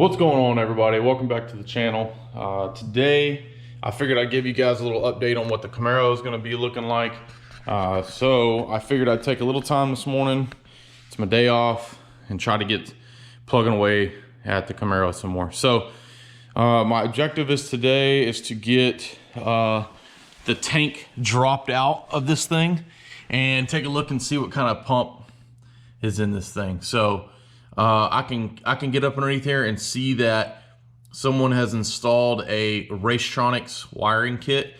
What's going on, everybody? Welcome back to the channel. Today I figured I'd give you guys a little update on what the Camaro is going to be looking like. So I figured I'd take a little time this morning, it's my day off, and try to get plugging away at the Camaro some more. So my objective is today is to get the tank dropped out of this thing and take a look and see what kind of pump is in this thing. So I can get up underneath here and see that someone has installed a Racetronics wiring kit.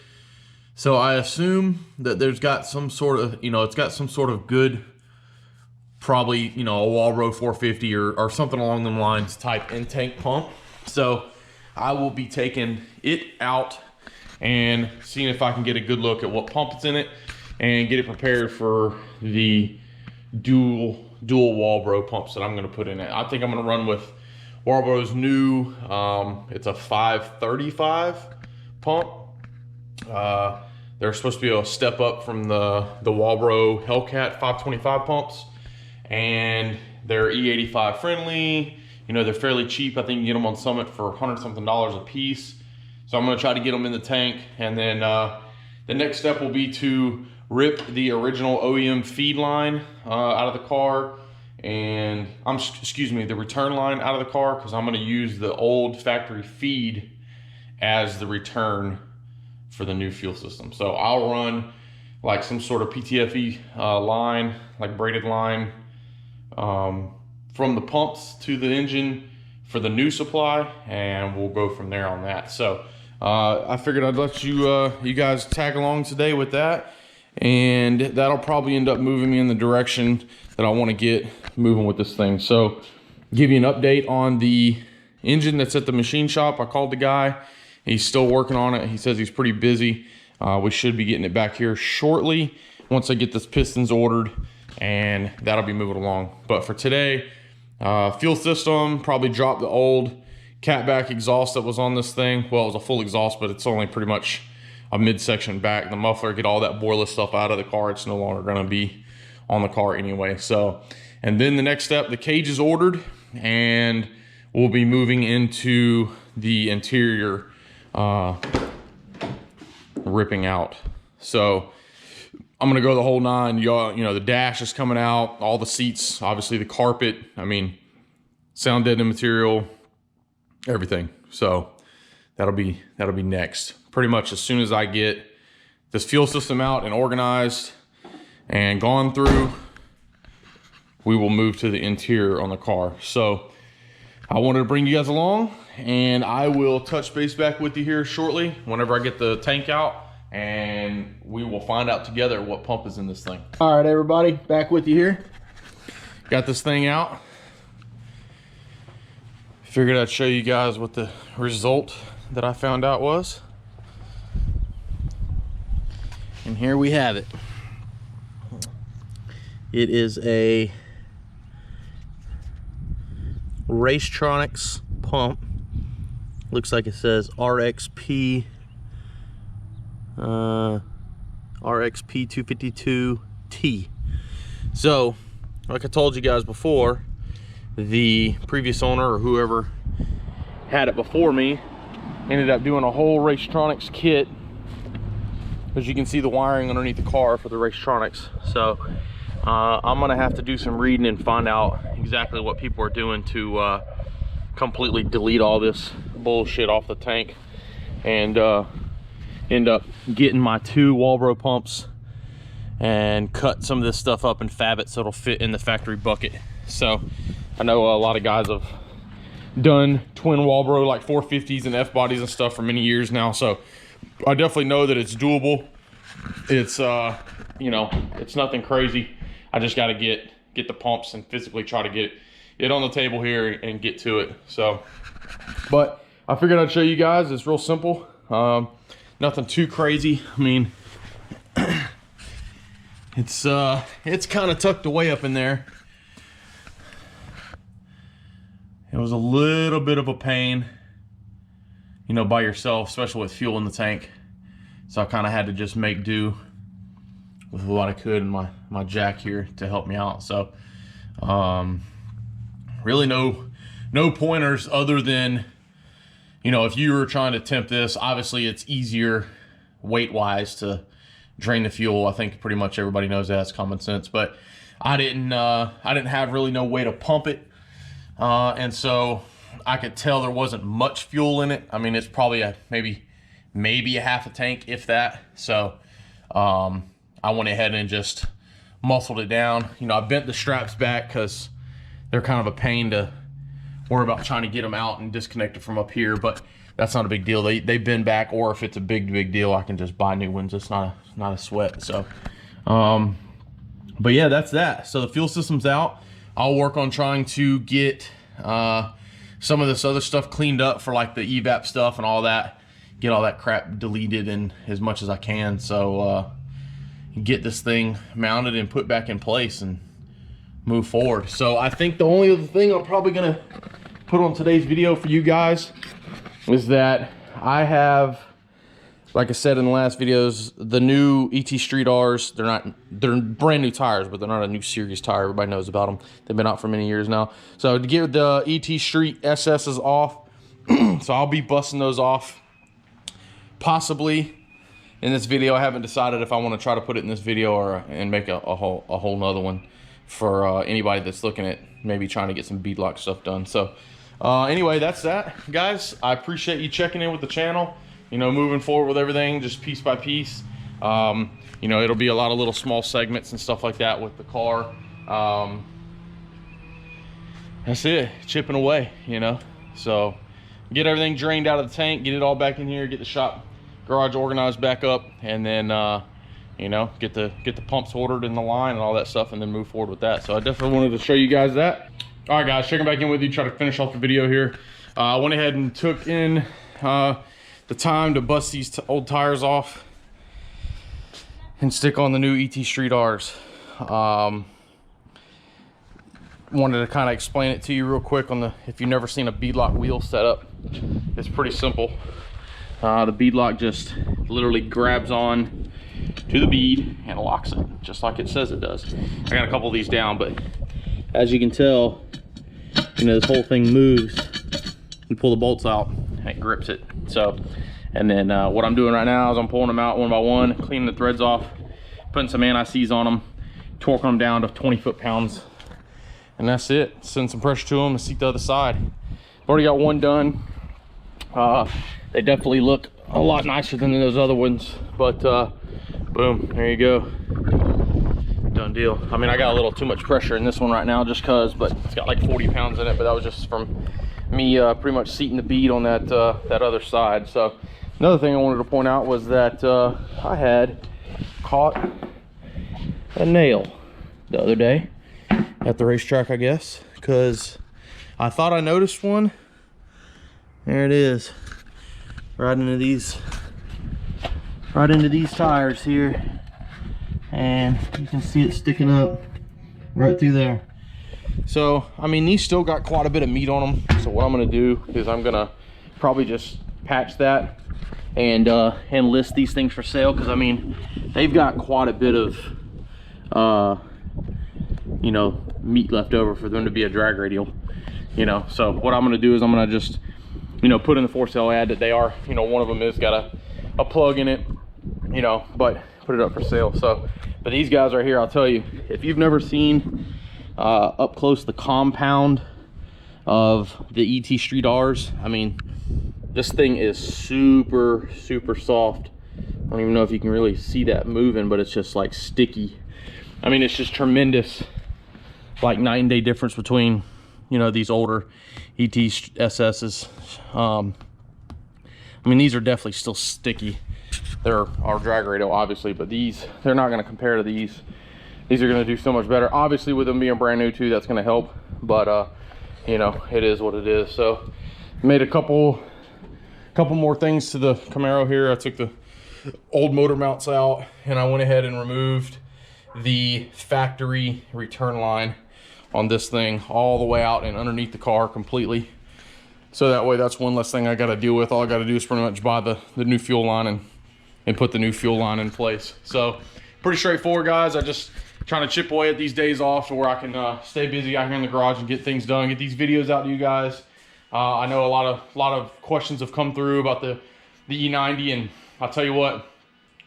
So I assume that there's got some sort of, it's got some sort of good, probably, a Walbro 450 or something along them lines type in-tank pump. So I will be taking it out and seeing if I can get a good look at what pump is in it and get it prepared for the dual Walbro pumps that I'm going to put in it. I think I'm going to run with Walbro's new, it's a 535 pump. They're supposed to be able to step up from the Walbro Hellcat 525 pumps, and they're E85 friendly. They're fairly cheap. I think you can get them on Summit for $100-something a piece. So I'm going to try to get them in the tank, and then the next step will be to rip the original OEM feed line out of the car, and the return line out of the car, because I'm going to use the old factory feed as the return for the new fuel system. So I'll run like some sort of PTFE line, like braided line, from the pumps to the engine for the new supply, and we'll go from there on that. So I figured I'd let you guys tag along today with that, and that'll probably end up moving me in the direction that I want to get moving with this thing. So give you an update on the engine that's at the machine shop. I called the guy, he's still working on it. He says he's pretty busy. We should be getting it back here shortly once I get this pistons ordered, and that'll be moving along. But for today, fuel system, probably dropped the old catback exhaust that was on this thing. Well, it was a full exhaust, but it's only pretty much a midsection back. The muffler, get all that boiler stuff out of the car. It's no longer going to be on the car anyway. So, and then the next step, the cage is ordered, and we'll be moving into the interior ripping out. So I'm gonna go the whole nine. The dash is coming out, all the seats, obviously the carpet, sound deadening material, everything. So that'll be next. Pretty much as soon as I get this fuel system out and organized and gone through, we will move to the interior on the car. So I wanted to bring you guys along, and I will touch base back with you here shortly whenever I get the tank out, and we will find out together what pump is in this thing. All right, everybody, back with you here. Got this thing out. Figured I'd show you guys what the result that I found out was. And here we have it. It is a Racetronics pump. Looks like it says RXP 252T. So, like I told you guys before, the previous owner or whoever had it before me ended up doing a whole Racetronics kit. As you can see, the wiring underneath the car for the Racetronics. So I'm gonna have to do some reading and find out exactly what people are doing to completely delete all this bullshit off the tank, and end up getting my 2 Walbro pumps and cut some of this stuff up and fab it so it'll fit in the factory bucket. So I know a lot of guys have done twin Walbro like 450s and FBodies and stuff for many years now, so I definitely know that it's doable. It's it's nothing crazy. I just got to get the pumps and physically try to get it on the table here and get to it. So, but I figured I'd show you guys. It's real simple, nothing too crazy. It's kind of tucked away up in there. It was a little bit of a pain, by yourself, especially with fuel in the tank. So I kind of had to just make do with what I could, and my jack here to help me out. So really no no pointers other than, you know, if you were trying to tempt this, obviously it's easier weight-wise to drain the fuel. I think pretty much everybody knows that's common sense, but I didn't have really no way to pump it, and so I could tell there wasn't much fuel in it. I mean, it's probably maybe a half a tank, if that. So I went ahead and just muscled it down. You know, I bent the straps back because they're kind of a pain to worry about trying to get them out and disconnect it from up here, but that's not a big deal. They bend back, or if it's a big deal, I can just buy new ones. It's not a sweat. So but yeah, that's that. So the fuel system's out. I'll work on trying to get some of this other stuff cleaned up for like the evap stuff and all that, get all that crap deleted and as much as I can, so get this thing mounted and put back in place and move forward. So I think the only other thing I'm probably gonna put on today's video for you guys is that I have, like I said in the last videos, the new ET Street R's. They're brand new tires, but they're not a new series tire. Everybody knows about them. They've been out for many years now. So to get the ET Street SS's off, so I'll be busting those off possibly in this video. I haven't decided if I want to try to put it in this video and make a whole nother one for anybody that's looking at maybe trying to get some beadlock stuff done. So anyway, that's that, guys. I appreciate you checking in with the channel. You know, moving forward with everything, just piece by piece. You know, it'll be a lot of little small segments and stuff like that with the car. That's it, chipping away, you know. So get everything drained out of the tank, get it all back in here, get the shop garage organized back up, and then you know, get the pumps ordered in the line and all that stuff, and then move forward with that. So I definitely wanted to show you guys that. All right, guys, checking back in with you, try to finish off the video here. I went ahead and took in the time to bust these old tires off and stick on the new ET Street R's. Wanted to kind of explain it to you real quick on if you've never seen a beadlock wheel setup. It's pretty simple. The beadlock just literally grabs on to the bead and locks it, just like it says it does. I got a couple of these down, but as you can tell, you know, this whole thing moves. You pull the bolts out and it grips it. So, and then what I'm doing right now is I'm pulling them out one by one, cleaning the threads off, putting some anti-seize on them, torquing them down to 20 foot-pounds, and that's it. Send some pressure to them and see the other side. I've already got one done. They definitely look a lot nicer than those other ones, but boom, there you go. Done deal. I mean, I got a little too much pressure in this one right now just cause, but it's got like 40 pounds in it, but that was just from me pretty much seating the bead on that that other side. So another thing I wanted to point out was that I had caught a nail the other day at the racetrack, I guess, because I thought I noticed one. There it is, right into these tires here, and you can see it sticking up right through there. So I mean, these still got quite a bit of meat on them. So what I'm gonna do is I'm gonna probably just patch that and list these things for sale, because I mean, they've got quite a bit of you know, meat left over for them to be a drag radial, you know. So what I'm gonna do is I'm gonna just, you know, put in the for sale ad that they are, you know, one of them is got a plug in it, you know, but put it up for sale. So, but these guys right here, I'll tell you, if you've never seen up close the compound of the ET Street R's, I mean, this thing is super soft. I don't even know if you can really see that moving, but it's just like sticky. I mean, it's just tremendous, like night and day difference between, you know, these older ET SS's. I mean, these are definitely still sticky. They're our drag radial, obviously, but these, they're not going to compare to these. These are going to do so much better. Obviously, with them being brand new too, that's going to help. But you know, it is what it is. So, made a couple more things to the Camaro here. I took the old motor mounts out, and I went ahead and removed the factory return line on this thing all the way out and underneath the car completely. So that way, that's one less thing I got to deal with. All I got to do is pretty much buy the new fuel line and put the new fuel line in place. So pretty straightforward, guys. I just trying to chip away at these days off to where I can stay busy out here in the garage and get things done, get these videos out to you guys. I know a lot of questions have come through about the E90, and I'll tell you what,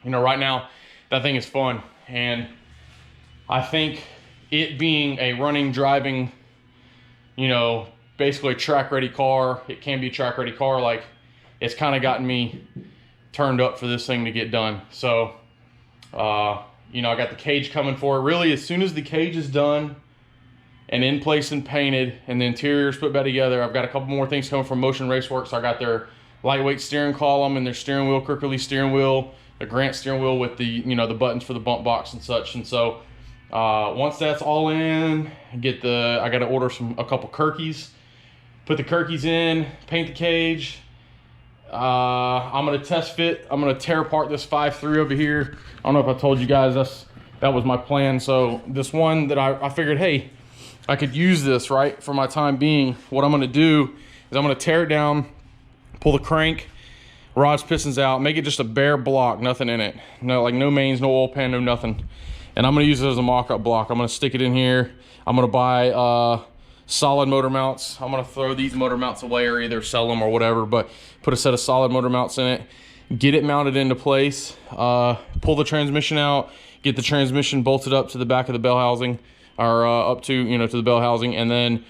you know, right now that thing is fun, and I think it being a running, driving, you know, basically a track ready car, it can be a track ready car, like it's kind of gotten me turned up for this thing to get done. So you know, I got the cage coming for it. Really, as soon as the cage is done and in place and painted and the interior's put back together, I've got a couple more things coming from Motion Raceworks. I got their lightweight steering column and their steering wheel, crook release steering wheel, the Grant steering wheel with the, you know, the buttons for the bump box and such. And so once that's all in, I got to order a couple Kirkies, put the Kirkies in, paint the cage. I'm gonna test fit. I'm gonna tear apart this 5.3 over here. I don't know if I told you guys that was my plan. So this one that I figured, hey, I could use this, right, for my time being. What I'm gonna do is I'm gonna tear it down, pull the crank, rods, pistons out, make it just a bare block, nothing in it. No, like no mains, no oil pan, no nothing. And I'm gonna use it as a mock-up block. I'm gonna stick it in here. I'm gonna buy solid motor mounts. I'm gonna throw these motor mounts away or either sell them or whatever, but put a set of solid motor mounts in it, get it mounted into place, pull the transmission out, get the transmission bolted up to the back of the bell housing, or up to, you know, to the bell housing. And then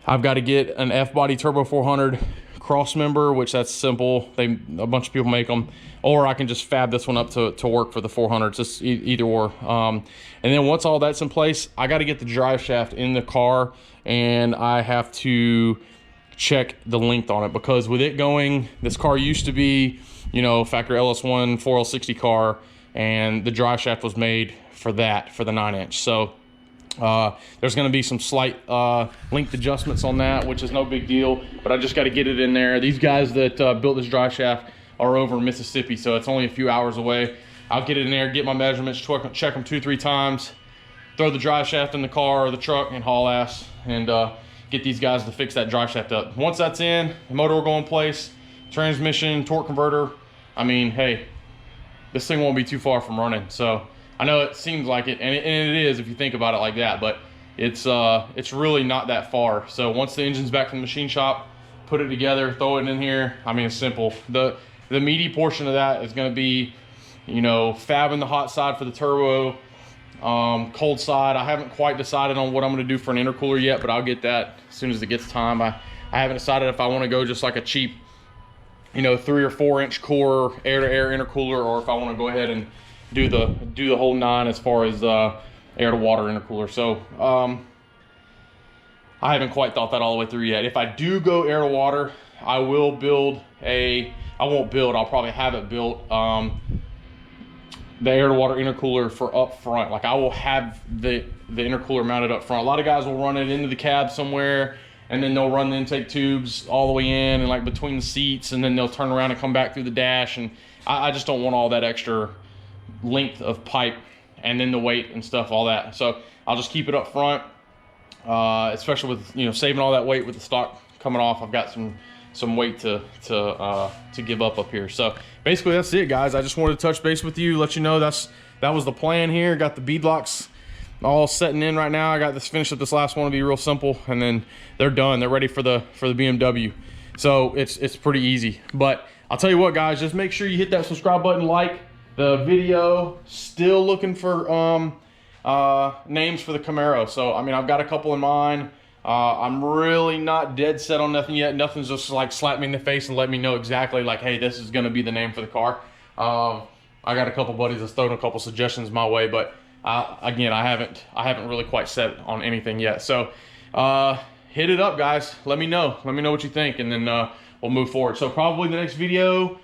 I've got to get an FBody Turbo 400 cross member, which that's simple. A bunch of people make them, or I can just fab this one up to work for the 400. It's just either or. And then once all that's in place, I got to get the drive shaft in the car, and I have to check the length on it, because with it going, this car used to be, you know, factory LS1 4L60 car, and the drive shaft was made for that, for the 9-inch. So there's going to be some slight length adjustments on that, which is no big deal, but I just got to get it in there. These guys that built this drive shaft are over in Mississippi, so it's only a few hours away. I'll get it in there, get my measurements, check them 2-3 times, throw the drive shaft in the car or the truck and haul ass, and get these guys to fix that drive shaft up. Once that's in, the motor will go in place, transmission, torque converter. I mean, hey, this thing won't be too far from running. So I know it seems like it, and it is if you think about it like that, but it's really not that far. So once the engine's back from the machine shop, put it together, throw it in here. I mean, it's simple. The meaty portion of that is going to be, you know, fabbing the hot side for the turbo, cold side. I haven't quite decided on what I'm going to do for an intercooler yet, but I'll get that as soon as it gets time. I haven't decided if I want to go just like a cheap, you know, 3 or 4 inch core air-to-air intercooler, or if I want to go ahead and do the whole 9 as far as air-to-water intercooler. So I haven't quite thought that all the way through yet. If I do go air-to-water, I will build I'll probably have it built, the air-to-water intercooler for up front. Like I will have the intercooler mounted up front. A lot of guys will run it into the cab somewhere, and then they'll run the intake tubes all the way in and like between the seats, and then they'll turn around and come back through the dash. And I just don't want all that extra length of pipe and then the weight and stuff, all that. So I'll just keep it up front, especially with, you know, saving all that weight with the stock coming off. I've got some weight to give up here. So basically that's it, guys. I just wanted to touch base with you, let you know that was the plan here. Got the beadlocks all setting in right now. I got this finished up. This last one will be real simple, and then they're done. They're ready for the BMW. So it's pretty easy. But I'll tell you what, guys, just make sure you hit that subscribe button, like the video. Still looking for names for the Camaro. So I mean, I've got a couple in mind. I'm really not dead set on nothing yet. Nothing's just like slap me in the face and let me know exactly like, hey, this is going to be the name for the car. I got a couple buddies that's thrown a couple suggestions my way, but again, I haven't really quite set on anything yet. So hit it up, guys. Let me know what you think, and then we'll move forward. So probably the next video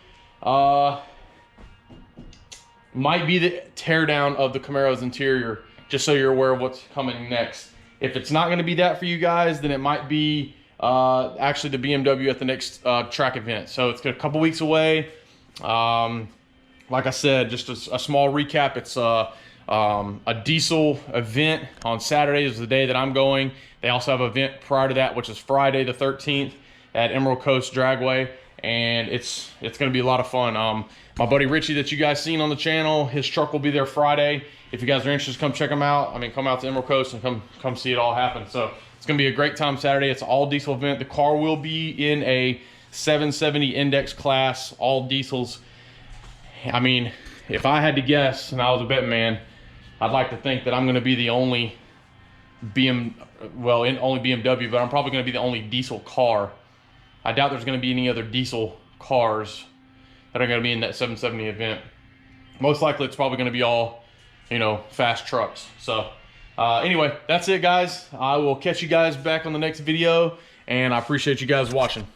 might be the teardown of the Camaro's interior, just so you're aware of what's coming next. If it's not going to be that for you guys, then it might be actually the BMW at the next track event. So it's a couple weeks away. Like I said, just a small recap. It's a diesel event on Saturday is the day that I'm going. They also have an event prior to that, which is Friday the 13th at Emerald Coast Dragway, and it's going to be a lot of fun. My buddy Richie that you guys seen on the channel, his truck will be there Friday, if you guys are interested, come check them out. I mean, come out to Emerald Coast and come see it all happen. So it's gonna be a great time Saturday. It's an all diesel event. The car will be in a 770 index class, all diesels. I mean, if I had to guess and I was a betting man, I'd like to think that I'm gonna be the only only BMW, but I'm probably gonna be the only diesel car. I doubt there's gonna be any other diesel cars that are gonna be in that 770 event. Most likely it's probably gonna be all, you know, fast trucks. So anyway, that's it guys. I will catch you guys back on the next video, and I appreciate you guys watching.